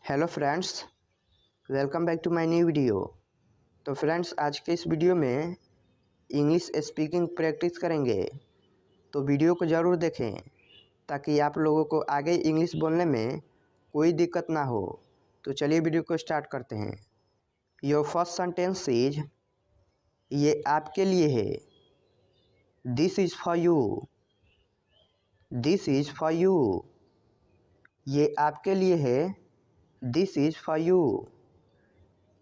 Hello friends, welcome back to my new video. तो friends, आज के इस वीडियो में इंग्लिश स्पीकिंग प्रैक्टिस करेंगे। तो वीडियो को ज़रूर देखें ताकि आप लोगों को आगे इंग्लिश बोलने में कोई दिक्कत ना हो। तो चलिए वीडियो को स्टार्ट करते हैं। योर फर्स्ट सेंटेंस इज, ये आपके लिए है। This is for you. This is for you. ये आपके लिए है। This is for you.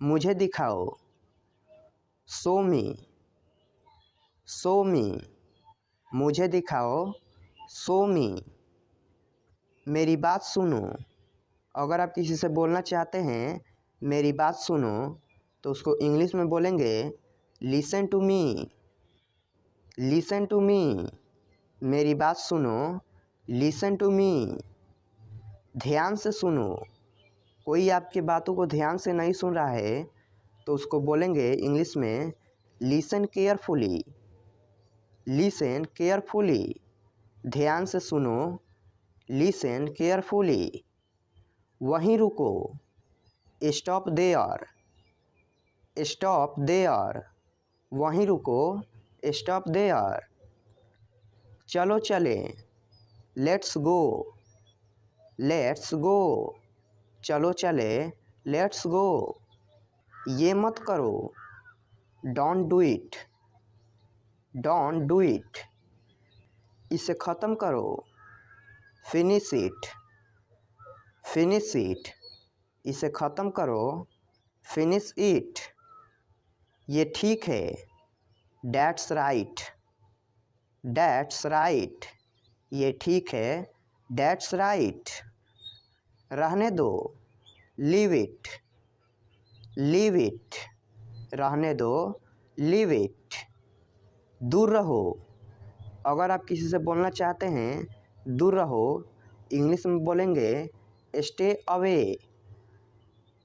मुझे दिखाओ। शो मी। शो मी। मुझे दिखाओ। शो मी। मेरी बात सुनो। अगर आप किसी से बोलना चाहते हैं मेरी बात सुनो, तो उसको इंग्लिश में बोलेंगे listen to me. Listen to me. मेरी बात सुनो। Listen to me. ध्यान से सुनो। कोई आपकी बातों को ध्यान से नहीं सुन रहा है तो उसको बोलेंगे इंग्लिश में लिसन केयरफुली। Listen carefully. ध्यान से सुनो। Listen carefully. वहीं रुको। Stop there. Stop there. वहीं रुको। Stop there. चलो चले। Let's go. Let's go. चलो चले। Let's go. ये मत करो। Don't do it. Don't do it. इसे ख़त्म करो। Finish it. Finish it. इसे ख़त्म करो। Finish it. ये ठीक है। That's right. That's right. ये ठीक है। That's right. रहने दो। Leave it. Leave it. रहने दो। Leave it. दूर रहो। अगर आप किसी से बोलना चाहते हैं दूर रहो, इंग्लिश में बोलेंगे स्टे अवे।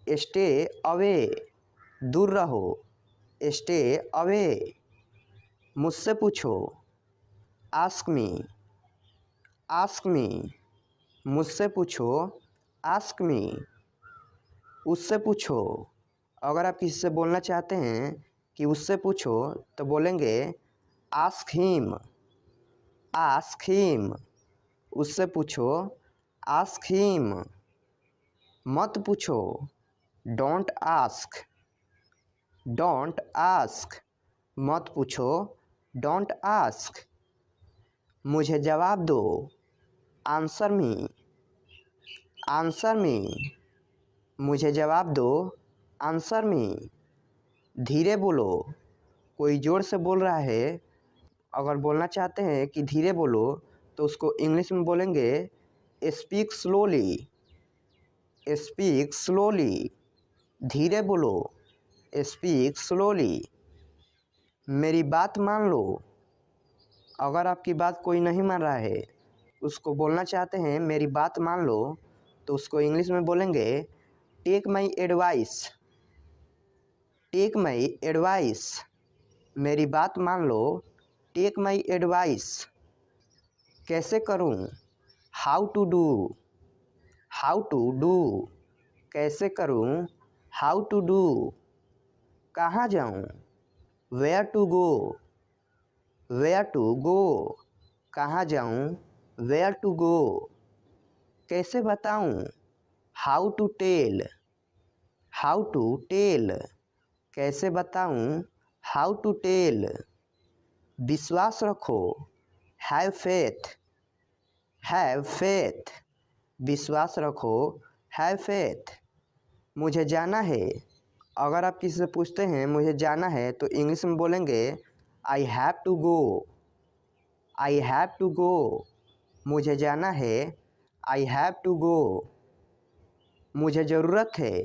Stay away. दूर रहो। Stay away. मुझसे पूछो। Ask me. Ask me. मुझसे पूछो। Ask me. उससे पूछो। अगर आप किसी से बोलना चाहते हैं कि उससे पूछो तो बोलेंगे आस्क हिम। Ask him. उससे पूछो। Ask him. मत पूछो। Don't ask. Don't ask. मत पूछो। Don't ask. मुझे जवाब दो। Answer me. Answer me. मुझे जवाब दो। Answer me. धीरे बोलो। कोई ज़ोर से बोल रहा है, अगर बोलना चाहते हैं कि धीरे बोलो तो उसको इंग्लिश में बोलेंगे स्पीक स्लोली। Speak slowly. धीरे बोलो। Speak slowly. मेरी बात मान लो। अगर आपकी बात कोई नहीं मान रहा है, उसको बोलना चाहते हैं मेरी बात मान लो, तो उसको इंग्लिश में बोलेंगे take my advice. Take my advice. मेरी बात मान लो। Take my advice. कैसे करूं? How to do. How to do. कैसे करूं? How to do. कहाँ जाऊं? Where to go. Where to go. कहाँ जाऊं? Where to go. कैसे बताऊं? How to tell. How to tell. कैसे बताऊं? How to tell. विश्वास रखो। Have faith. Have faith. विश्वास रखो। Have faith. मुझे जाना है। अगर आप किसी से पूछते हैं मुझे जाना है तो इंग्लिश में बोलेंगे I have to go. I have to go. मुझे जाना है। I have to go. मुझे ज़रूरत है।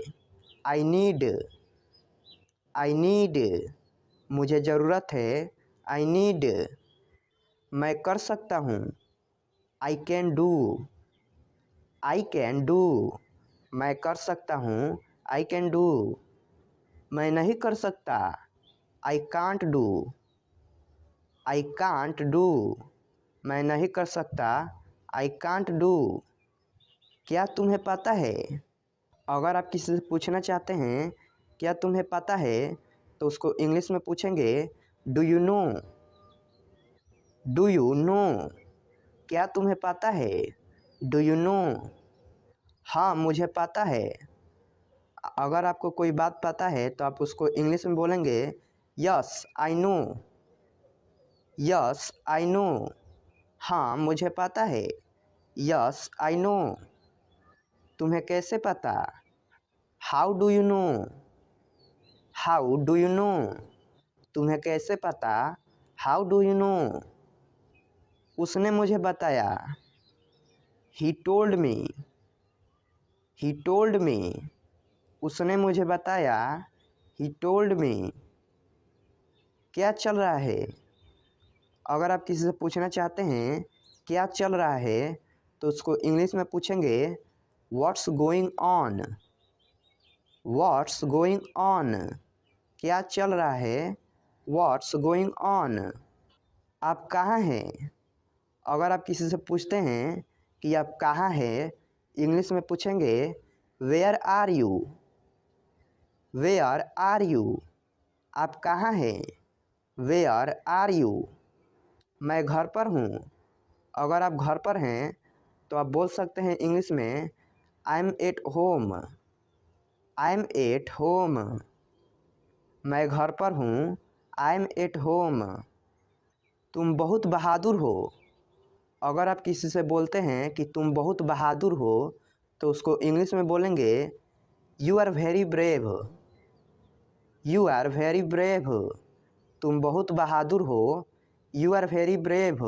I need. I need. मुझे ज़रूरत है। I need. मैं कर सकता हूँ। I can do. I can do. मैं कर सकता हूँ। I can do. मैं नहीं कर सकता। I can't do. I can't do. मैं नहीं कर सकता। I can't do. क्या तुम्हें पता है? अगर आप किसी से पूछना चाहते हैं क्या तुम्हें पता है, तो उसको इंग्लिश में पूछेंगे do you know. Do you know, क्या तुम्हें पता है? Do you know. हाँ मुझे पता है। अगर आपको कोई बात पता है तो आप उसको इंग्लिश में बोलेंगे yes I know. Yes I know. हाँ मुझे पता है। Yes I know. तुम्हें कैसे पता? How do you know. How do you know, तुम्हें कैसे पता? How do you know. उसने मुझे बताया। He told me. He told me, उसने मुझे बताया। He told me. क्या चल रहा है? अगर आप किसी से पूछना चाहते हैं क्या चल रहा है, तो उसको इंग्लिश में पूछेंगे what's going on. What's going on, क्या चल रहा है? What's going on. आप कहाँ हैं? अगर आप किसी से पूछते हैं कि आप कहाँ हैं, इंग्लिश में पूछेंगे where are you. Where are you, आप कहाँ हैं? Where are you. मैं घर पर हूँ। अगर आप घर पर हैं तो आप बोल सकते हैं इंग्लिश में I am at home. I am at home, मैं घर पर हूँ। I M at home. तुम बहुत बहादुर हो। अगर आप किसी से बोलते हैं कि तुम बहुत बहादुर हो, तो उसको इंग्लिश में बोलेंगे you are very brave. You are very brave, तुम बहुत बहादुर हो। You are very brave.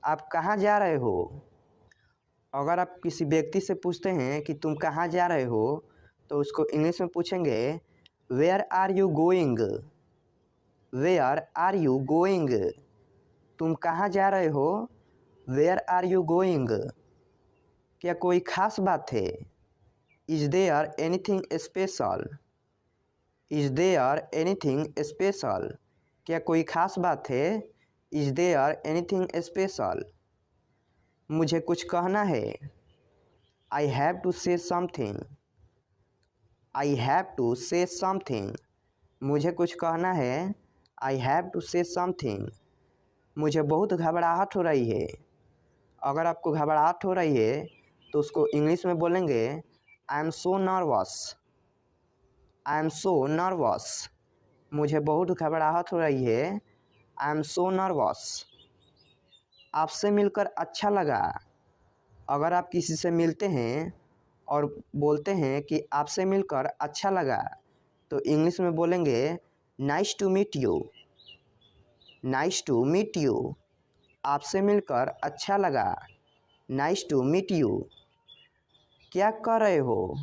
आप कहाँ जा रहे हो? अगर आप किसी व्यक्ति से पूछते हैं कि तुम कहाँ जा रहे हो, तो उसको इंग्लिश में पूछेंगे where are you going. Where are you going, तुम कहाँ जा रहे हो? Where are you going. क्या कोई खास बात है? Is there anything special. Is there anything special, क्या कोई खास बात है? Is there anything special. मुझे कुछ कहना है। I have to say something. I have to say something, मुझे कुछ कहना है। I have to say something. मुझे बहुत घबराहट हो रही है। अगर आपको घबराहट हो रही है तो उसको इंग्लिश में बोलेंगे I am so nervous. I am so nervous, मुझे बहुत घबराहट हो रही है। I am so nervous. आपसे मिलकर अच्छा लगा। अगर आप किसी से मिलते हैं और बोलते हैं कि आपसे मिलकर अच्छा लगा, तो इंग्लिश में बोलेंगे nice to meet you. Nice to meet you, आपसे मिलकर अच्छा लगा। Nice to meet you. क्या कर रहे हो?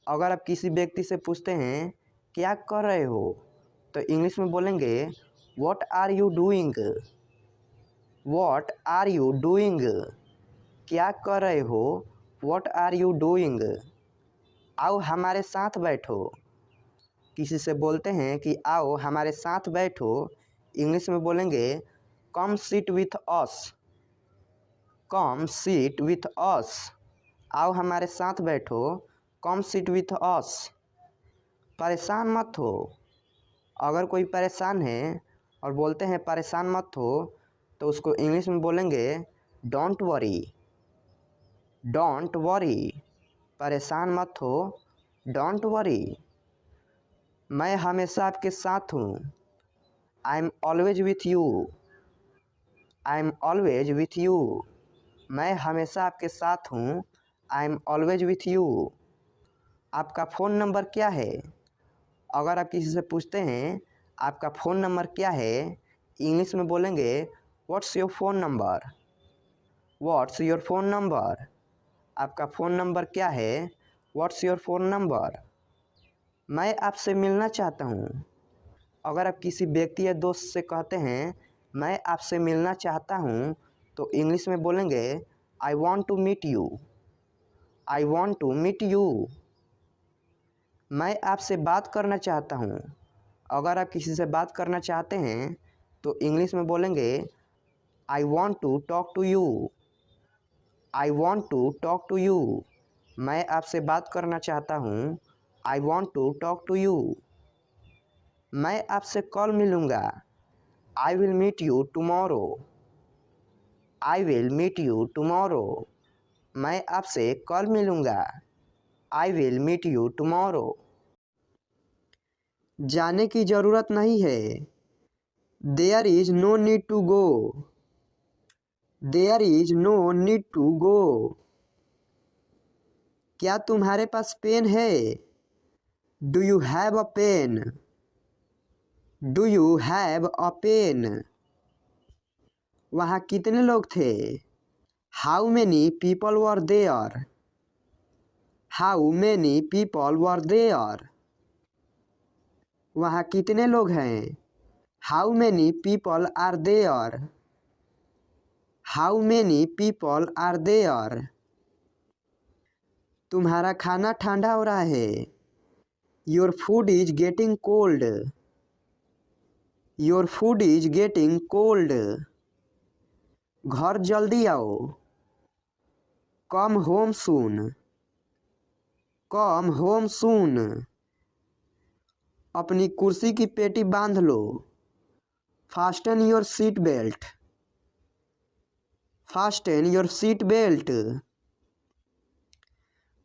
अगर आप किसी व्यक्ति से पूछते हैं क्या कर रहे हो, तो इंग्लिश में बोलेंगे what are you doing. What are you doing, क्या कर रहे हो? What are you doing. आओ हमारे साथ बैठो। किसी से बोलते हैं कि आओ हमारे साथ बैठो, इंग्लिश में बोलेंगे come sit with us. Come sit with us, आओ हमारे साथ बैठो। Come sit with us. परेशान मत हो। अगर कोई परेशान है और बोलते हैं परेशान मत हो, तो उसको इंग्लिश में बोलेंगे डोंट वरी। डोंट वरी, परेशान मत हो। Don't worry. मैं हमेशा आपके साथ हूँ। I am always with you. I am always with you, मैं हमेशा आपके साथ हूँ। I am always with you. आपका फ़ोन नंबर क्या है? अगर आप किसी से पूछते हैं आपका फ़ोन नंबर क्या है, इंग्लिश में बोलेंगे what's your phone number. What's your phone number, आपका फ़ोन नंबर क्या है? What's your phone number. मैं आपसे मिलना चाहता हूँ। अगर आप किसी व्यक्ति या दोस्त से कहते हैं मैं आपसे मिलना चाहता हूँ, तो इंग्लिश में बोलेंगे I want to meet you. I want to meet you. मैं आपसे बात करना चाहता हूँ। अगर आप किसी से बात करना चाहते हैं तो इंग्लिश में बोलेंगे I want to talk to you. I want to talk to you, मैं आपसे बात करना चाहता हूँ। I want to talk to you. मैं आपसे कल मिलूँगा। I will meet you tomorrow. I will meet you tomorrow. मैं आपसे कल मिलूँगा। I will meet you tomorrow. जाने की ज़रूरत नहीं है। There is no need to go. There is no need to go. क्या तुम्हारे पास पेन है? Do you have a pen? Do you have a pen? वहाँ कितने लोग थे? How many people were there? How many people were there? वहाँ कितने लोग हैं? How many people are there? How many people are there? तुम्हारा खाना ठंडा हो रहा है। Your food is getting cold. Your food is getting cold. घर जल्दी आओ। Come home soon. Come home soon. अपनी कुर्सी की पेटी बांध लो। Fasten your seat belt. Fasten your seat belt.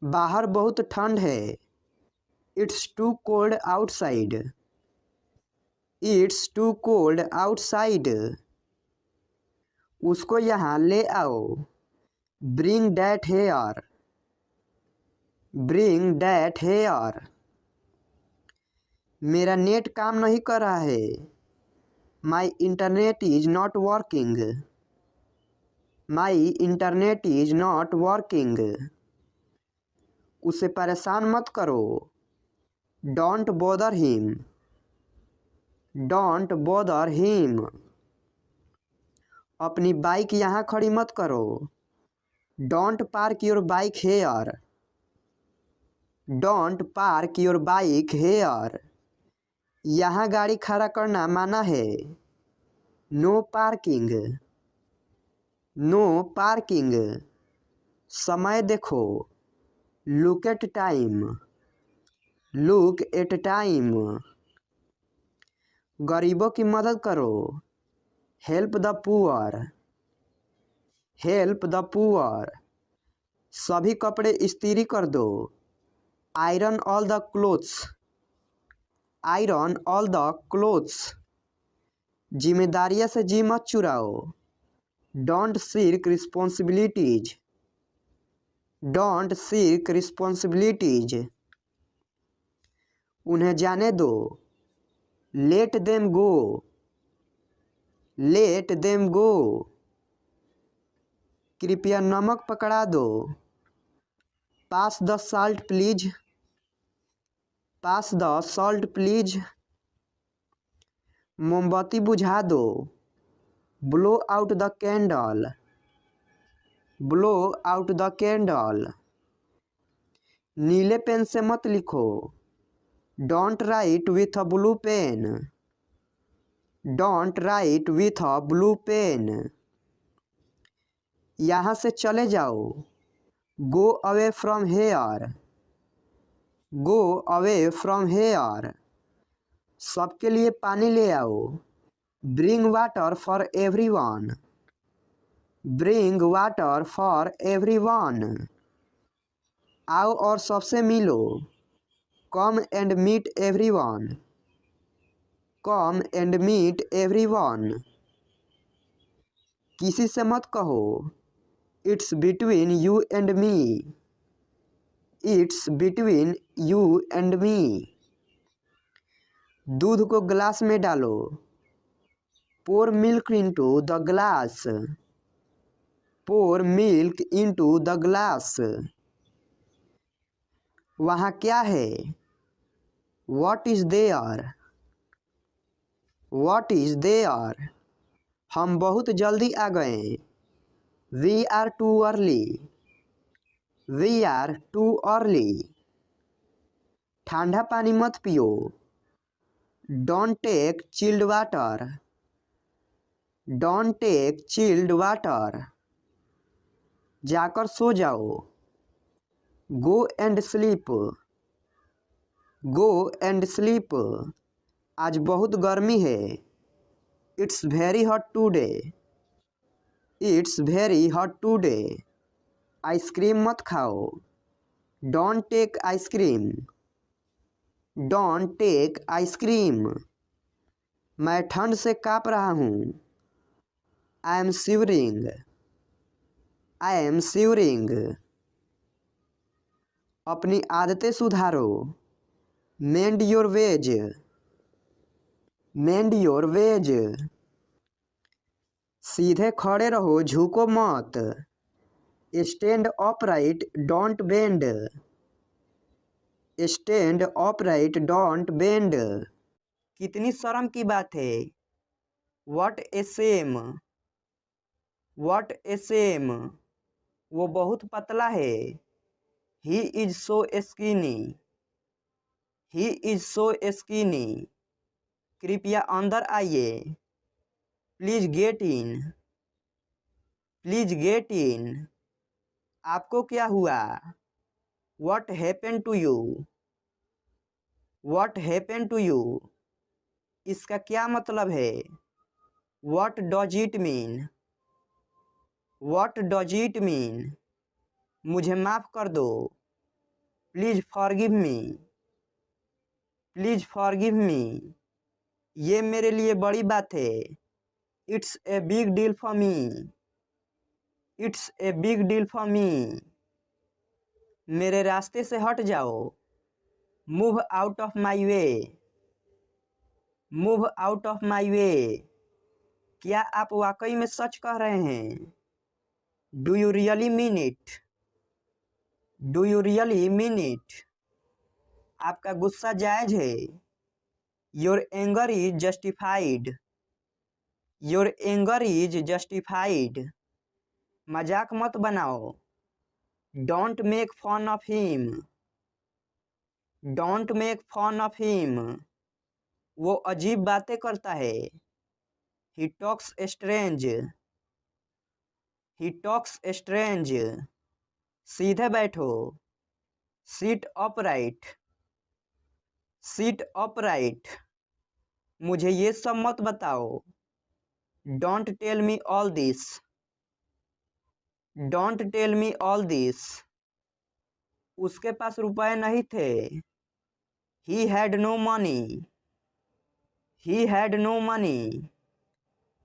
बाहर बहुत ठंड है। It's too cold outside. It's too cold outside. उसको यहाँ ले आओ। Bring that here. Bring that here. मेरा नेट काम नहीं कर रहा है। My internet is not working. My internet is not working. उसे परेशान मत करो। Don't bother him. Don't bother him. अपनी बाइक यहाँ खड़ी मत करो। Don't park your bike hair. Don't park your bike here. यहाँ गाड़ी खड़ा करना माना है। No parking. No parking. समय देखो। Look at time. Look at time. गरीबों की मदद करो। Help the poor. Help the poor. सभी कपड़े इस्त्री कर दो। Iron all the clothes. Iron all the clothes. जिम्मेदारियां से जी मत चुराओ। Don't shirk responsibilities. Don't shirk responsibilities. उन्हें जाने दो। Let them go. Let them go. कृपया नमक पकड़ा दो। पास the salt please. Pass the salt please. मोमबत्ती बुझा दो। Blow out the candle. Blow out the candle. नीले पेन से मत लिखो। Don't write with a blue pen. Don't write with a blue pen. यहाँ से चले जाओ। Go away from here. Go away from here. सबके लिए पानी ले आओ। Bring water for everyone. Bring water for everyone. आओ और सबसे मिलो। Come and meet everyone. Come and meet everyone. किसी से मत कहो। It's between you and me. It's between you and me. दूध को ग्लास में डालो। Pour milk into the glass. Pour milk into the glass. वहाँ क्या है? What is there? What is there? हम बहुत जल्दी आ गए। We are too early. We are too early. ठंडा पानी मत पियो। Don't take chilled water. Don't take chilled water. जाकर सो जाओ। गो and sleep, go and sleep. आज बहुत गर्मी है। It's very hot today, it's very hot today. Ice cream मत खाओ, don't take ice cream, don't take ice cream. मैं ठंड से काँप रहा हूँ, I am shivering, I am shivering. अपनी आदतें सुधारो, mend your ways, mend your ways. सीधे खड़े रहो, झुको मत, stand upright don't bend, stand upright don't bend. कितनी शर्म की बात है, what a shame, what a Shem. वो बहुत पतला है, he is so skinny, he is so skinny. कृपया अंदर आइए, please get in, please get in. आपको क्या हुआ, what happened to you, what happened to you. इसका क्या मतलब है, what does it mean, what does it mean. मुझे माफ़ कर दो, please forgive me, please forgive me. ये मेरे लिए बड़ी बात है, it's a big deal for me, it's a big deal for me. मेरे रास्ते से हट जाओ, move out of my way, move out of my way. क्या आप वाकई में सच कह रहे हैं, do you really mean it, do you really mean it. आपका गुस्सा जायज है, your anger is justified, your anger is justified. मजाक मत बनाओ, don't make fun of him, don't make fun of him. वो अजीब बातें करता है, he talks strange, he talks strange. सीधे बैठो, सीट अपराइट, सीट अपराइट। मुझे ये सब मत बताओ, don't tell me all this, don't tell me all this. उसके पास रुपए नहीं थे, he had no money, he had no money.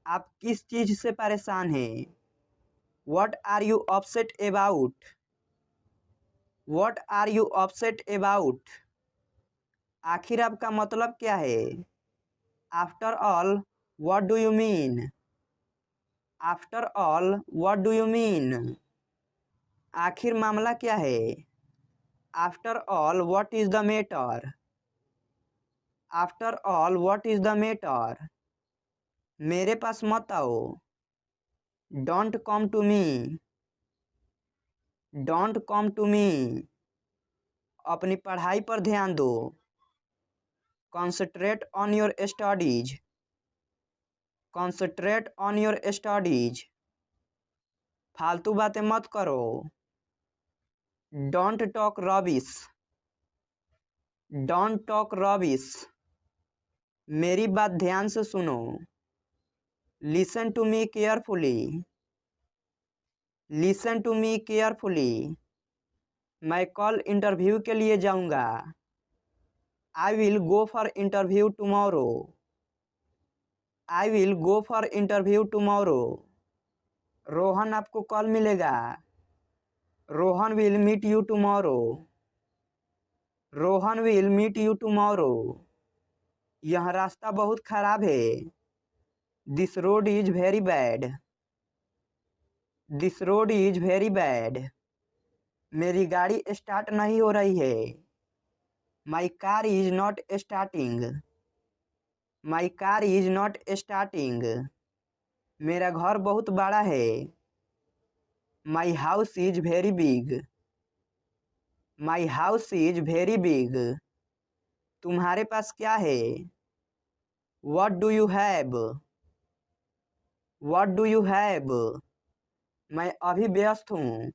आप किस चीज से परेशान हैं, what are you upset about, what are you upset about. आखिर आपका मतलब क्या है, after all what do you mean, after all what do you mean. आखिर मामला क्या है, after all what is the matter, after all what is the matter. मेरे पास मत आओ, don't come to me, don't come to me. अपनी पढ़ाई पर ध्यान दो, concentrate on your studies, concentrate on your studies. फालतू बातें मत करो, don't talk rubbish, don't talk rubbish. मेरी बात ध्यान से सुनो, listen to me carefully, listen to me carefully. मैं कल इंटरव्यू के लिए जाऊंगा, I will go for interview tomorrow, I will go for interview tomorrow. Rohan आपको कल मिलेगा, Rohan will meet you tomorrow, Rohan will meet you tomorrow. यह रास्ता बहुत खराब है, this road is very bad, this road is very bad. मेरी गाड़ी स्टार्ट नहीं हो रही है, my car is not starting, my car is not starting. मेरा घर बहुत बड़ा है, my house is very big, my house is very big. तुम्हारे पास क्या है, what do you have, what do you have. मैं अभी व्यस्त हूँ,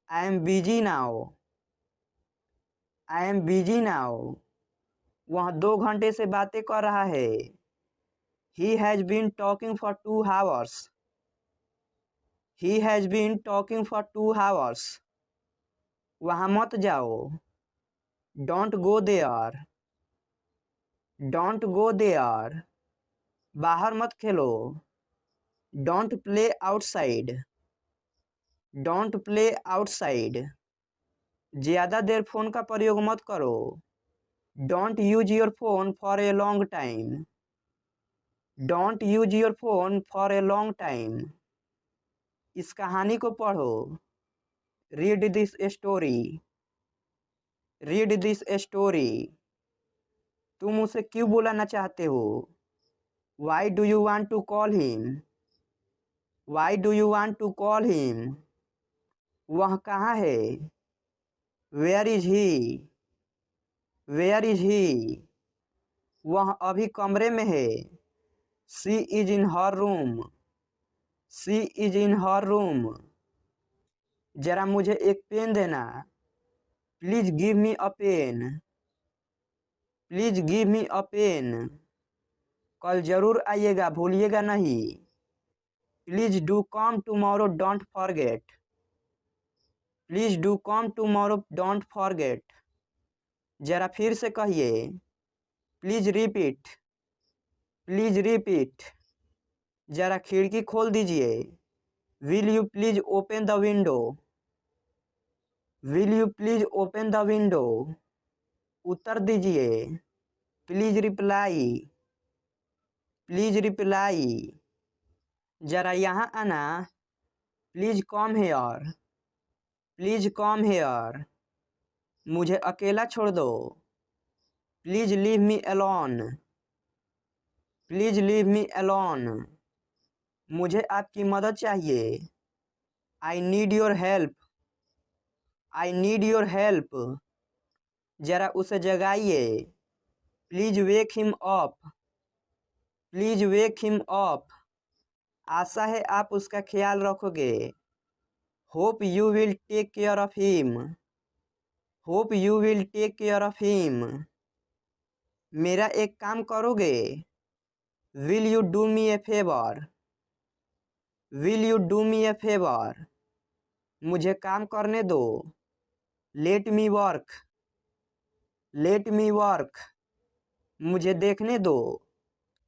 I am busy now, I am busy now. वह 2 घंटे से बातें कर रहा है। He has been talking for 2 hours। He has been talking for 2 hours। वहाँ मत जाओ। Don't go there. Don't go there. बाहर मत खेलो। Don't play outside. Don't play outside. ज़्यादा देर फ़ोन का प्रयोग मत करो। Don't use your phone for a long time. Don't use your phone for a long time. इस कहानी को पढ़ो। Read this story. Read this story. तुम उसे क्यों बुलाना चाहते हो? Why do you want to call him? Why do you want to call him? वह कहाँ है? Where is he? Where is he? वह अभी कमरे में है। She is in her room. She is in her room. जरा मुझे एक पेन देना। Please give me a pen. Please give me a pen. कल जरूर आइएगा, भूलिएगा नहीं। Please do come tomorrow, don't forget. Please do come tomorrow, don't forget. जरा फिर से कहिए। Please repeat. Please repeat. जरा खिड़की खोल दीजिए। Will you please open the window? Will you please open the window? उत्तर दीजिए। Please reply. Please reply. जरा यहाँ आना। Please come here. Please come here. मुझे अकेला छोड़ दो। Please leave me alone. Please leave me alone. मुझे आपकी मदद चाहिए। I need your help. I need your help. जरा उसे जगाइए। Please wake him up. Please wake him up. आशा है आप उसका ख्याल रखोगे। Hope you will take care of him. Hope you will take care of him. मेरा एक काम करोगे? Will you do me a favour? Will you do me a favour? मुझे काम करने दो। Let me work. Let me work. मुझे देखने दो।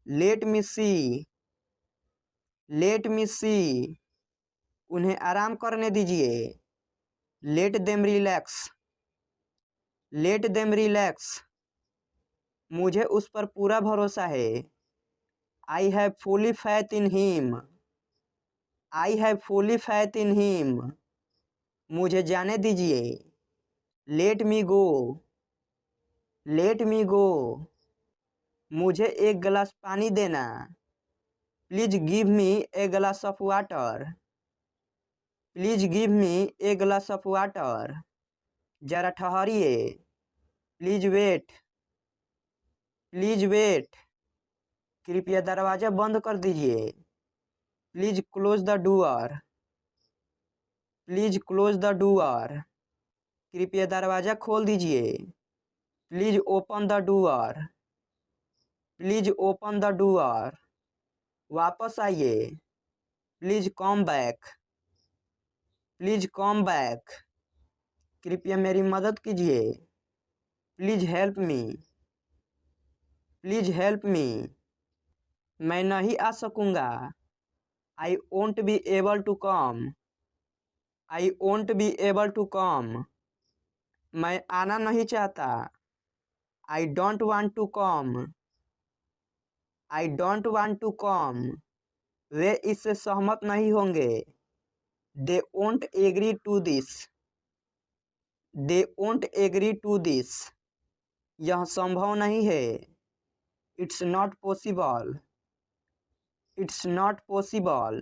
लेट मी सी। लेट मी सी। उन्हें आराम करने दीजिए। Let them relax. Let them relax. मुझे उस पर पूरा भरोसा है। I have fully faith in him. I have fully faith in him. मुझे जाने दीजिए। लेट मी गो। लेट मी गो। मुझे एक गिलास पानी देना। Please give me a glass of water. Please give me a glass of water. जरा ठहरिए। Please wait. Please wait. कृपया दरवाज़ा बंद कर दीजिए। Please close the door. Please close the door. कृपया दरवाज़ा खोल दीजिए। Please open the door. Please open the door. वापस आइए। Please come back. Please come back. कृपया मेरी मदद कीजिए। Please help me. Please help me. मैं नहीं आ सकूँगा। I won't be able to come. I won't be able to come. मैं आना नहीं चाहता। आई don't want to come. I don't want to come. वे इससे सहमत नहीं होंगे। They won't agree to this. They won't agree to this. यह संभव नहीं है। It's not possible. It's not possible.